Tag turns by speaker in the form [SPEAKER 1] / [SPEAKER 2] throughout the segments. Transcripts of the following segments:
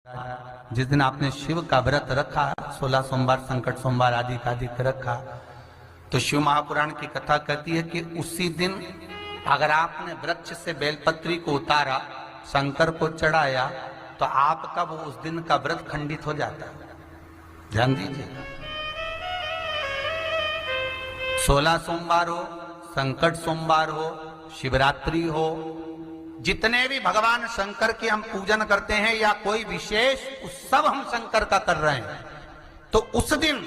[SPEAKER 1] जिस दिन आपने शिव का व्रत रखा, 16 सोमवार, संकट सोमवार आदि का रखा, तो शिव महापुराण की कथा कहती है कि उसी दिन अगर आपने वृक्ष से बेलपत्री को उतारा, शंकर को चढ़ाया, तो आपका वो उस दिन का व्रत खंडित हो जाता है। ध्यान दीजिए, 16 सोमवार हो, संकट सोमवार हो, शिवरात्रि हो, जितने भी भगवान शंकर के हम पूजन करते हैं या कोई विशेष उत्सव हम शंकर का कर रहे हैं, तो उस दिन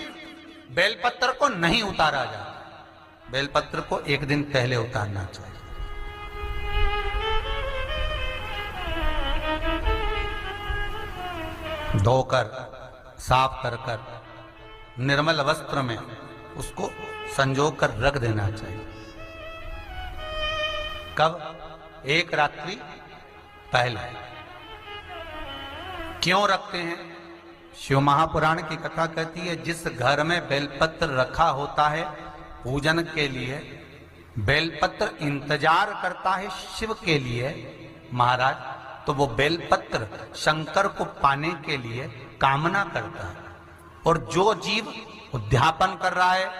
[SPEAKER 1] बेलपत्र को नहीं उतारा जाता। बेलपत्र को एक दिन पहले उतारना चाहिए। धोकर, साफ कर कर, निर्मल वस्त्र में उसको संजो कर रख देना चाहिए। कब? एक रात्रि पहले। क्यों रखते हैं? शिव महापुराण की कथा कहती है, जिस घर में बेलपत्र रखा होता है पूजन के लिए, बेलपत्र इंतजार करता है शिव के लिए महाराज, तो वो बेलपत्र शंकर को पाने के लिए कामना करता है। और जो जीव उद्यापन कर रहा है,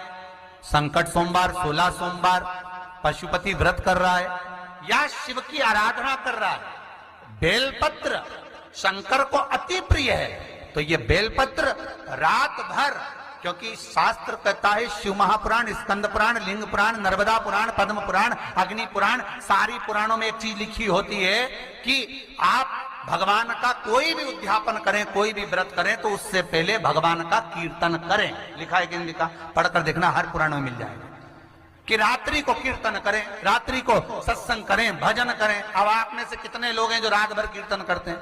[SPEAKER 1] संकट सोमवार, 16 सोमवार, पशुपति व्रत कर रहा है या शिव की आराधना कर रहा है, बेलपत्र शंकर को अति प्रिय है, तो ये बेलपत्र रात भर, क्योंकि शास्त्र कहता है, शिव महापुराण, स्कंद पुराण, लिंग पुराण, नर्मदा पुराण, पद्म पुराण, अग्नि पुराण, सारी पुराणों में एक चीज लिखी होती है कि आप भगवान का कोई भी उद्यापन करें, कोई भी व्रत करें, तो उससे पहले भगवान का कीर्तन करें। लिखा है कि नहीं लिखा? पढ़कर देखना, हर पुराण में मिल जाएगा कि रात्रि को कीर्तन करें, रात्रि को सत्संग करें, भजन करें। अब आप में से कितने लोग हैं जो रात भर कीर्तन करते हैं?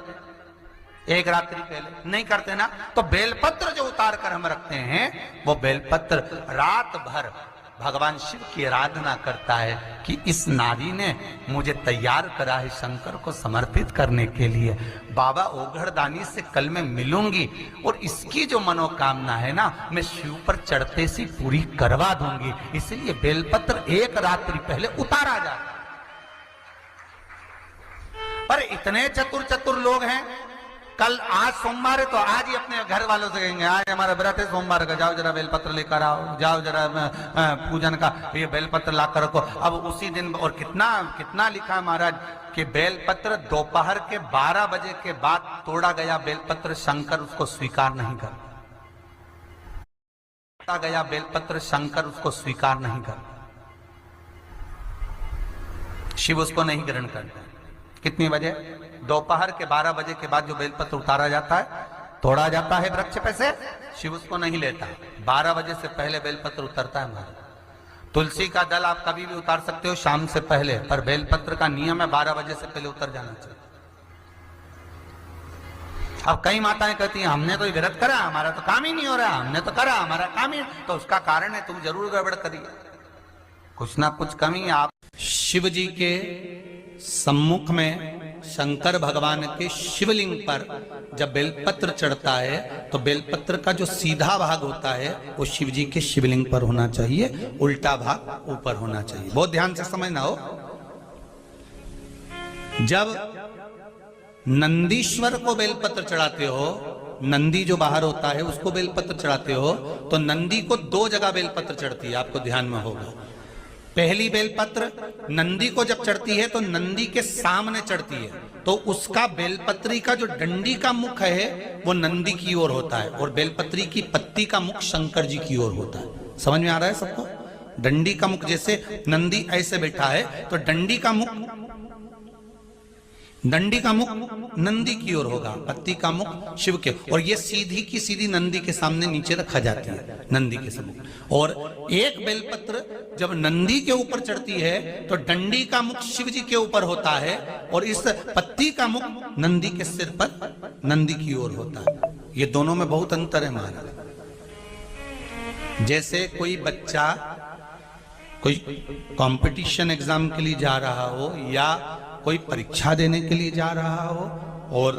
[SPEAKER 1] एक रात्रि पहले नहीं करते ना। तो बेलपत्र जो उतार कर हम रखते हैं, वो बेलपत्र रात भर भगवान शिव की आराधना करता है कि इस नारी ने मुझे तैयार करा है शंकर को समर्पित करने के लिए। बाबा ओघड़दानी से कल मैं मिलूंगी और इसकी जो मनोकामना है ना, मैं शिव पर चढ़ते सी पूरी करवा दूंगी। इसलिए बेलपत्र एक रात्रि पहले उतारा जाता। पर इतने चतुर लोग हैं, कल आज सोमवार है तो आज ही अपने घर वालों से कहेंगे, आज हमारा व्रत है सोमवार का, जाओ जरा बेलपत्र लेकर आओ, जाओ जरा पूजन का ये बेलपत्र लाकर रखो। अब उसी दिन, और कितना लिखा महाराज कि बेलपत्र दोपहर के 12 बजे के बाद तोड़ा गया बेलपत्र शंकर उसको स्वीकार नहीं करता। गया बेलपत्र शंकर उसको स्वीकार नहीं करता, शिव उसको नहीं ग्रहण करता। कितनी बजे? दोपहर के 12 बजे के बाद जो बेलपत्र उतारा जाता है, तोड़ा जाता है वृक्ष पे से, शिव उसको नहीं लेता। 12 बजे से पहले बेलपत्र उतरता है महाराज। तुलसी का दल आप कभी भी उतार सकते हो शाम से पहले, पर बेलपत्र का नियम है 12 बजे से पहले उतर जाना चाहिए। अब कई माताएं कहती हैं, हमने तो व्रत करा, हमारा तो काम ही नहीं हो रहा, हमने तो करा, हमारा काम ही, तो उसका कारण है तुम जरूर गड़बड़ करिए, कुछ ना कुछ कमी। आप शिव जी के सम्मुख में शंकर भगवान के शिवलिंग पर जब बेलपत्र चढ़ता है, तो बेलपत्र का जो सीधा भाग होता है वो शिव जी के शिवलिंग पर होना चाहिए, उल्टा भाग ऊपर होना चाहिए। बहुत ध्यान से समझना हो। जब नंदीश्वर को बेलपत्र चढ़ाते हो, नंदी जो बाहर होता है उसको बेलपत्र चढ़ाते हो, तो नंदी को 2 जगह बेलपत्र चढ़ती है, आपको ध्यान में होगा। पहली बेलपत्र नंदी को जब चढ़ती है तो नंदी के सामने चढ़ती है, तो उसका बेलपत्री का जो डंडी का मुख है वो नंदी की ओर होता है, और बेलपत्री की पत्ती का मुख शंकर जी की ओर होता है। समझ में आ रहा है सबको? डंडी का मुख, जैसे नंदी ऐसे बैठा है तो डंडी का मुख नंदी की ओर होगा, पत्ती का मुख शिव के, और ये सीधी की सीधी नंदी के सामने नीचे रखा जाती है, नंदी के सम्मुख। और एक बेलपत्र जब नंदी के ऊपर चढ़ती है तो डंडी का मुख शिव जी के ऊपर होता है, और इस पत्ती का मुख नंदी के सिर पर नंदी की ओर होता है। ये दोनों में बहुत अंतर है महाराज। जैसे कोई बच्चा कोई कंपटीशन एग्जाम के लिए जा रहा हो या कोई परीक्षा देने के लिए जा रहा हो, और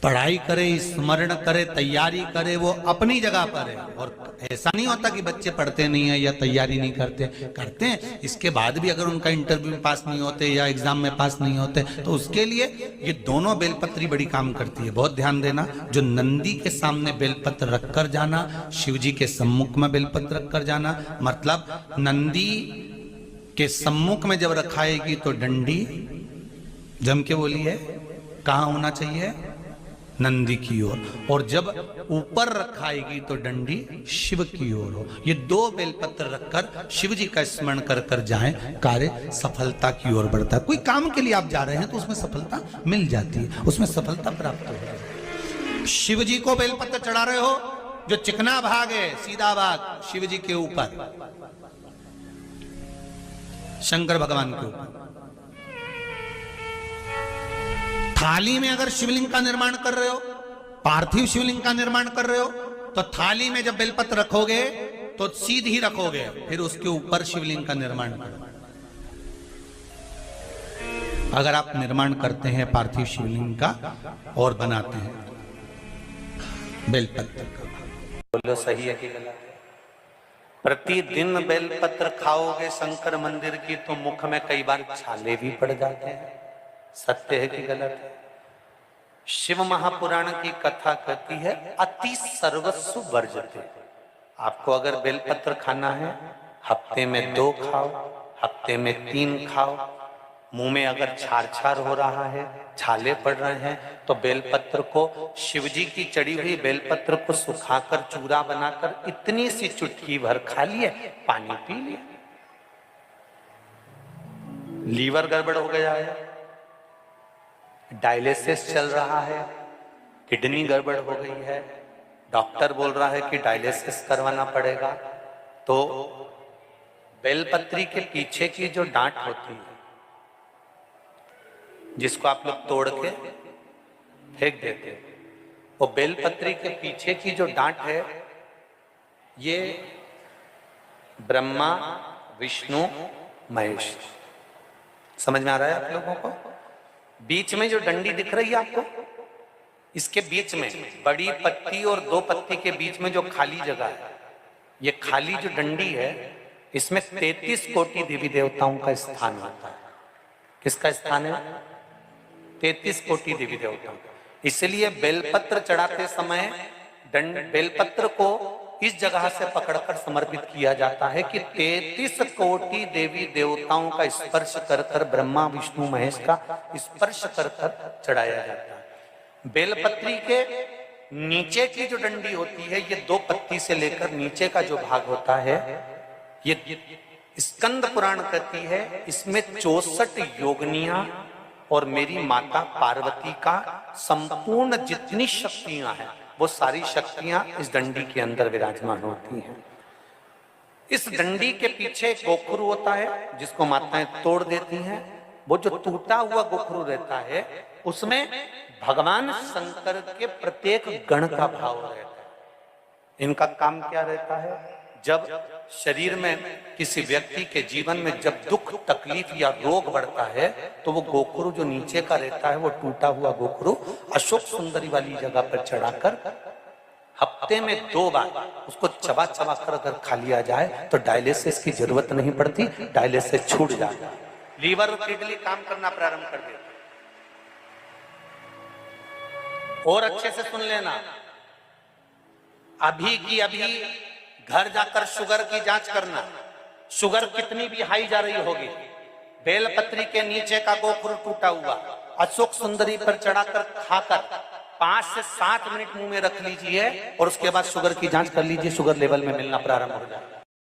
[SPEAKER 1] पढ़ाई करे, स्मरण करे, तैयारी करे, वो अपनी जगह पर है। और ऐसा नहीं होता कि बच्चे पढ़ते नहीं है या तैयारी नहीं करते हैं। इसके बाद भी अगर उनका इंटरव्यू में पास नहीं होते या एग्जाम में पास नहीं होते तो उसके लिए ये दोनों बेलपत्री बड़ी काम करती है। बहुत ध्यान देना, जो नंदी के सामने बेलपत्र रखकर जाना, शिव जी के सम्मुख में बेलपत्र रखकर जाना, मतलब नंदी के सम्मुख में जब रखाएगी तो डंडी जम के बोली है कहां होना चाहिए, नंदी की ओर, और जब ऊपर रखाएगी तो डंडी शिव की ओर हो। ये दो बेलपत्र रखकर शिव जी का स्मरण कर कर जाएं, कार्य सफलता की ओर बढ़ता है। कोई काम के लिए आप जा रहे हैं तो उसमें सफलता मिल जाती है, उसमें सफलता प्राप्त हो जाती है। शिव जी को बेलपत्र चढ़ा रहे हो, जो चिकना भाग है सीधा भाग शिव जी के ऊपर, शंकर भगवान के ऊपर। थाली में अगर शिवलिंग का निर्माण कर रहे हो, पार्थिव शिवलिंग का निर्माण कर रहे हो, तो थाली में जब बेलपत्र रखोगे तो सीधी रखोगे, फिर उसके ऊपर शिवलिंग का निर्माण करो। अगर आप निर्माण करते हैं पार्थिव शिवलिंग का और बनाते हैं बेलपत्र का, बोलो सही है कि गलत है? प्रतिदिन बेलपत्र खाओगे शंकर मंदिर की तो मुख में कई बार छाले भी पड़ जाते हैं। सत्य है कि गलत है? शिव महापुराण की कथा कहती है अति सर्वस्व वर्जते। आपको अगर बेलपत्र खाना है, हफ्ते में 2 खाओ, हफ्ते में 3 खाओ। मुंह में अगर छार छार हो रहा है, छाले पड़ रहे हैं, तो बेलपत्र को, शिव जी की चढ़ी हुई बेलपत्र को सुखाकर चूरा बनाकर इतनी सी चुटकी भर खा लिए, पानी पी लिया। लीवर गड़बड़ हो गया है, डायलिसिस चल रहा है, किडनी गड़बड़ हो गई है, डॉक्टर बोल रहा है कि डायलिसिस करवाना पड़ेगा, तो बेलपत्री के पीछे की जो डांट होती है, जिसको आप लोग तोड़ के फेंक देते हैं, वो बेलपत्री के पीछे की जो डांट है, ये ब्रह्मा विष्णु महेश। समझ में आ रहा है आप लोगों को? बीच में जो डंडी दिख रही है आपको, इसके बीच में बड़ी पत्ती और 2 पत्ती के बीच में जो खाली जगह है, ये खाली जो डंडी है, इसमें 33 कोटि देवी देवताओं का स्थान होता है। किसका स्थान है? 33 कोटि देवी देवताओं। इसलिए बेलपत्र चढ़ाते समय बेलपत्र को इस जगह से पकड़कर समर्पित किया जाता है कि 33 कोटि देवी देवताओं का स्पर्श कर कर, ब्रह्मा विष्णु महेश का स्पर्श कर कर चढ़ाया जाता है। बेलपत्री के नीचे की जो डंडी होती है, ये 2 पत्ती से लेकर नीचे का जो भाग होता है, ये स्कंद पुराण कहती है, इसमें 64 योगनियां और मेरी माता पार्वती का संपूर्ण जितनी शक्तियां हैं, वो सारी शक्तियां इस डंडी के अंदर विराजमान होती हैं। इस डंडी के पीछे गोखरू होता है, जिसको माताएं तोड़ देती हैं। वो जो टूटा हुआ गोखरू रहता है, उसमें भगवान शंकर के प्रत्येक गण का भाव रहता है। इनका काम क्या रहता है? जब शरीर में किसी व्यक्ति के जीवन में जब दुख, तकलीफ या रोग बढ़ता है, तो वो गोखरू जो नीचे का रहता है, वो टूटा हुआ गोखरू अशोक सुंदरी वाली जगह पर चढ़ाकर हफ्ते में 2 बार उसको चबा चबा कर अगर खा लिया जाए तो डायलिसिस की जरूरत नहीं पड़ती, डायलिसिस छूट जाता है, लीवर किडनी काम करना प्रारंभ कर देता। और अच्छे से सुन लेना, अभी की अभी घर जाकर शुगर की जांच करना। शुगर कितनी भी हाई जा रही होगी, बेलपत्री के नीचे का गोखरू टूटा हुआ अशोक सुंदरी पर चढ़ाकर खाकर 5 से 7 मिनट मुंह में रख लीजिए और उसके बाद शुगर की जांच कर लीजिए, शुगर लेवल में मिलना प्रारंभ हो जाए।